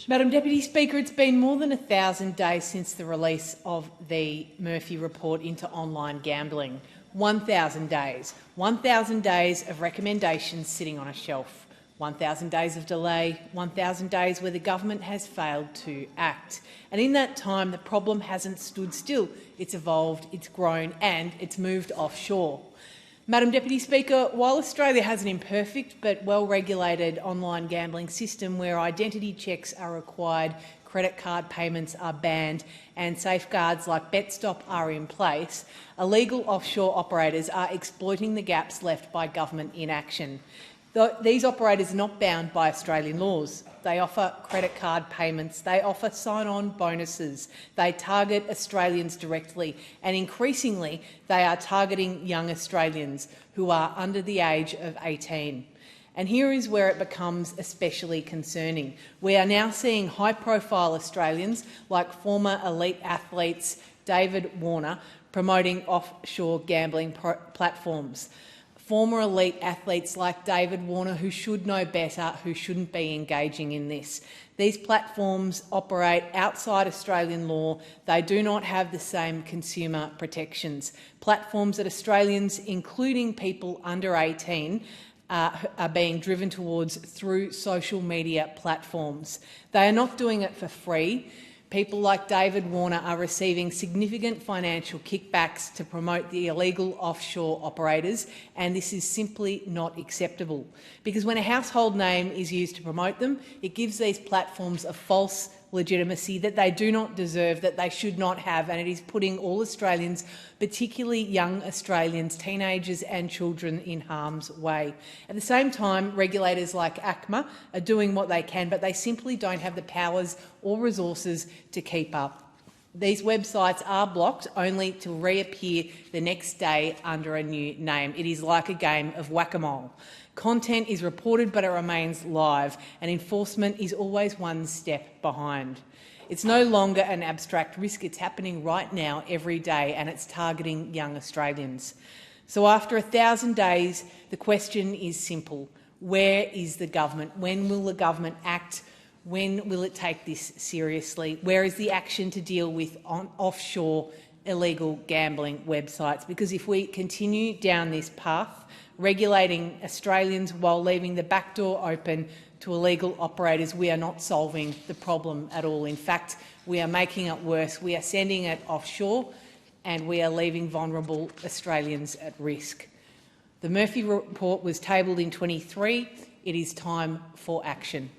Madam Deputy Speaker, it's been more than 1,000 days since the release of the Murphy report into online gambling. 1,000 days. 1,000 days of recommendations sitting on a shelf. 1,000 days of delay, 1,000 days where the government has failed to act. And in that time, the problem hasn't stood still. It's evolved, it's grown and it's moved offshore. Madam Deputy Speaker, while Australia has an imperfect but well-regulated online gambling system where identity checks are required, credit card payments are banned and safeguards like BetStop are in place, illegal offshore operators are exploiting the gaps left by government inaction. These operators are not bound by Australian laws. They offer credit card payments, they offer sign-on bonuses, they target Australians directly, and increasingly they are targeting young Australians who are under the age of 18. And here is where it becomes especially concerning. We are now seeing high-profile Australians like former elite athletes David Warner promoting offshore gambling platforms. Former elite athletes like David Warner who should know better, who shouldn't be engaging in this. These platforms operate outside Australian law. They do not have the same consumer protections. Platforms that Australians, including people under 18, are being driven towards through social media platforms. They are not doing it for free. People like David Warner are receiving significant financial kickbacks to promote the illegal offshore operators, and this is simply not acceptable. Because when a household name is used to promote them, it gives these platforms a false legitimacy that they do not deserve, that they should not have, and it is putting all Australians, particularly young Australians, teenagers and children, in harm's way. At the same time, regulators like ACMA are doing what they can, but they simply don't have the powers or resources to keep up. These websites are blocked only to reappear the next day under a new name. It is like a game of whack-a-mole. Content is reported but it remains live, and enforcement is always one step behind. It's no longer an abstract risk, it's happening right now every day, and it's targeting young Australians. So after 1,000 days, the question is simple. Where is the government? When will the government act? When will it take this seriously? Where is the action to deal with offshore illegal gambling websites? Because if we continue down this path, regulating Australians while leaving the back door open to illegal operators, we are not solving the problem at all. In fact, we are making it worse. We are sending it offshore and we are leaving vulnerable Australians at risk. The Murphy report was tabled in 23. It is time for action.